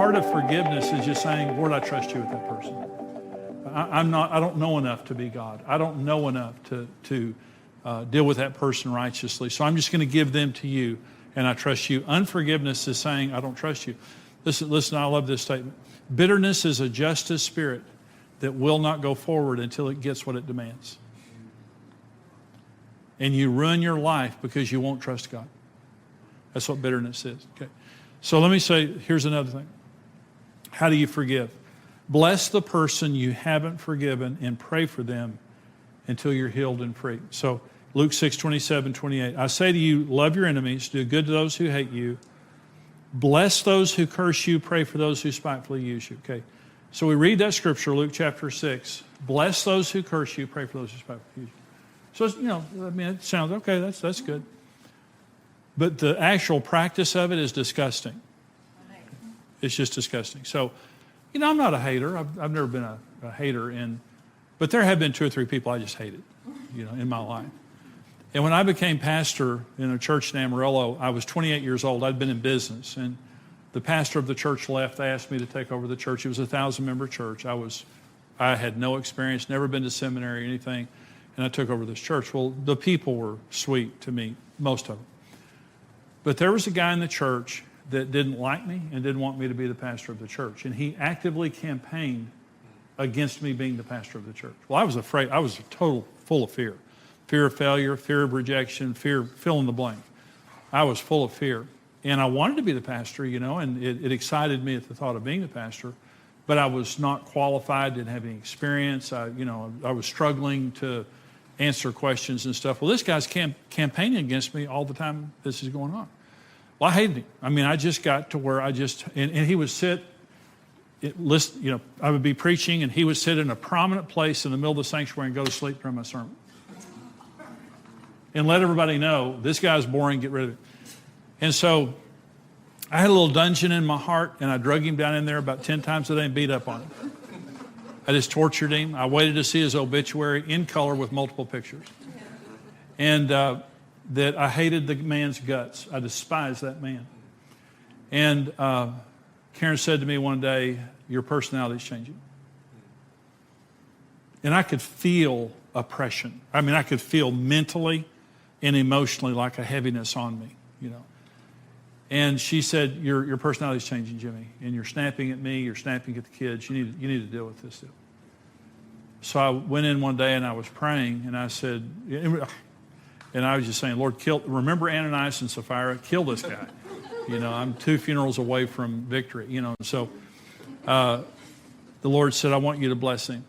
part of forgiveness is just saying, Lord, I trust you with that person. I don't know enough to be God. I don't know enough to deal with that person righteously. So I'm just going to give them to you, and I trust you. Unforgiveness is saying, I don't trust you. Listen, I love this statement. Bitterness is a justice spirit that will not go forward until it gets what it demands. And you ruin your life because you won't trust God. That's what bitterness is. Okay. So let me say, here's another thing. How do you forgive? Bless the person you haven't forgiven and pray for them until you're healed and free. So Luke 6:27-28. I say to you, love your enemies, do good to those who hate you, bless those who curse you, pray for those who spitefully use you. Okay. So we read that scripture, Luke chapter 6. Bless those who curse you, pray for those who spitefully use you. So, it sounds okay, that's good. But the actual practice of it is disgusting. It's just disgusting. So, I'm not a hater. I've never been a hater, but there have been 2 or 3 people I just hated, in my life. And when I became pastor in a church in Amarillo, I was 28 years old. I'd been in business, and the pastor of the church left. They asked me to take over the church. It was a 1,000-member church. I had no experience, never been to seminary or anything, and I took over this church. Well, the people were sweet to me, most of them. But there was a guy in the church that didn't like me and didn't want me to be the pastor of the church. And he actively campaigned against me being the pastor of the church. Well, I was afraid. I was full of fear. Fear of failure, fear of rejection, fear, fill in the blank. I was full of fear. And I wanted to be the pastor, and it excited me at the thought of being the pastor. But I was not qualified, didn't have any experience. I was struggling to answer questions and stuff. Well, this guy's campaigning against me all the time this is going on. Well, I hated him. I just got to where and he would sit, I would be preaching, and he would sit in a prominent place in the middle of the sanctuary and go to sleep during my sermon. And let everybody know, this guy's boring, get rid of it. And so I had a little dungeon in my heart, and I drug him down in there about 10 times a day and beat up on him. I just tortured him. I waited to see his obituary in color with multiple pictures. And that I hated the man's guts. I despised that man. And Karen said to me one day, your personality is changing. And I could feel oppression. I could feel mentally and emotionally like a heaviness on me, And she said, your personality is changing, Jimmy. And you're snapping at me, you're snapping at the kids. You need to deal with this deal. So I went in one day and I was praying, and I said, and I was just saying, Lord, remember Ananias and Sapphira? Kill this guy. I'm 2 funerals away from victory, So the Lord said, I want you to bless him.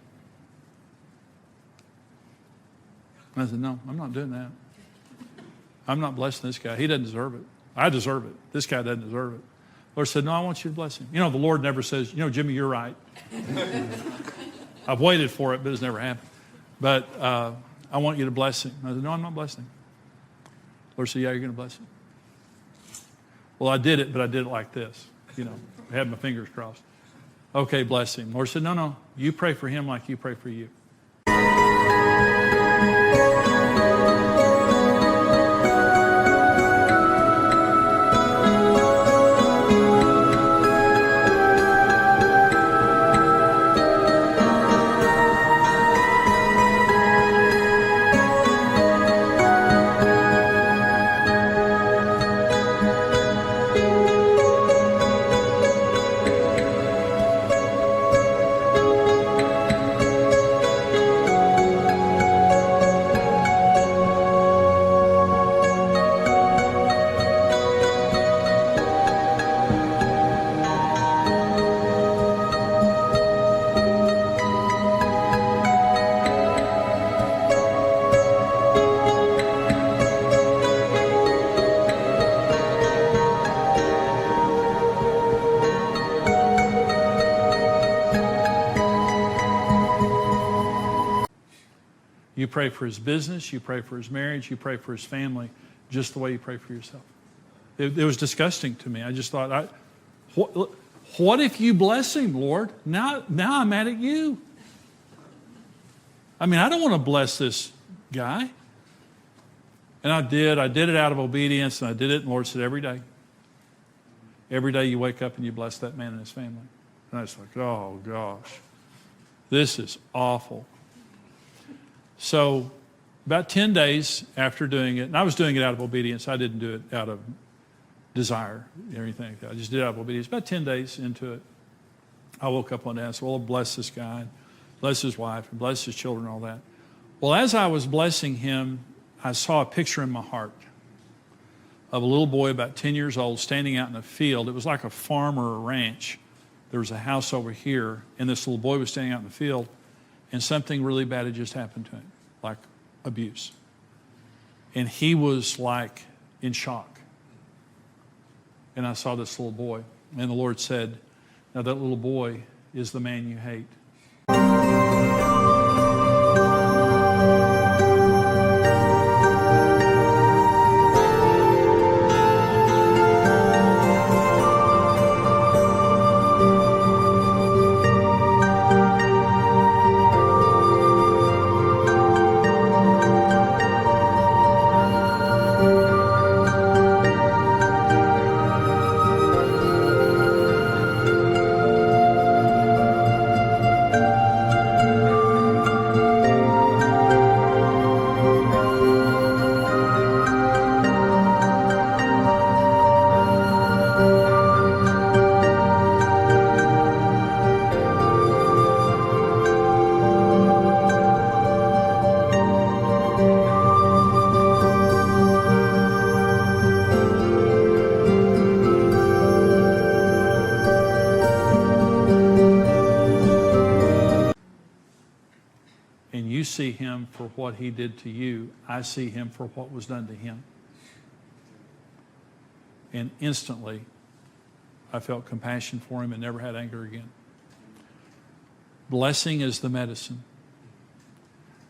And I said, no, I'm not doing that. I'm not blessing this guy. He doesn't deserve it. I deserve it. This guy doesn't deserve it. The Lord said, no, I want you to bless him. The Lord never says, Jimmy, you're right. I've waited for it, but it's never happened. But I want you to bless him. I said, no, I'm not blessing him. The Lord said, yeah, you're going to bless him. Well, I did it, but I did it like this. I had my fingers crossed. Okay, bless him. The Lord said, no, you pray for him like you pray for you. You pray for his business, you pray for his marriage, you pray for his family, just the way you pray for yourself. It was disgusting to me. I just thought, what if you bless him, Lord? Now I'm mad at you. I don't want to bless this guy. And I did it out of obedience, and I did it, and the Lord said, every day. Every day you wake up and you bless that man and his family. And I was like, oh gosh, this is awful. So about 10 days after doing it, and I was doing it out of obedience. I didn't do it out of desire or anything like that. I just did it out of obedience. About 10 days into it, I woke up one day and I said, well, bless this guy, and bless his wife, and bless his children, and all that. Well, as I was blessing him, I saw a picture in my heart of a little boy about 10 years old standing out in a field. It was like a farm or a ranch. There was a house over here, and this little boy was standing out in the field, and something really bad had just happened to him, like abuse. And he was like in shock. And I saw this little boy, and the Lord said, now that little boy is the man you hate. And you see him for what he did to you. I see him for what was done to him. And instantly, I felt compassion for him and never had anger again. Blessing is the medicine.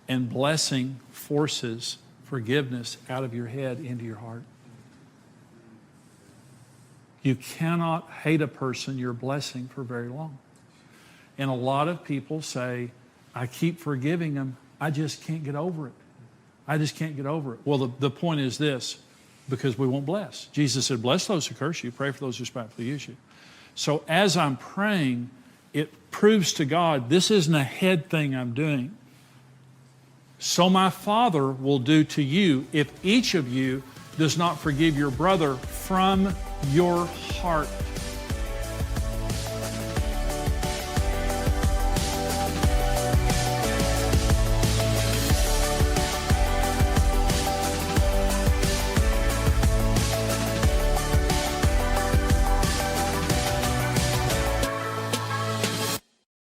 And blessing forces forgiveness out of your head into your heart. You cannot hate a person you're blessing for very long. And a lot of people say, I keep forgiving them. I just can't get over it. I just can't get over it. Well, the point is this, because we won't bless. Jesus said, bless those who curse you, pray for those who spitefully use you. So as I'm praying, it proves to God, this isn't a head thing I'm doing. So my Father will do to you if each of you does not forgive your brother from your heart.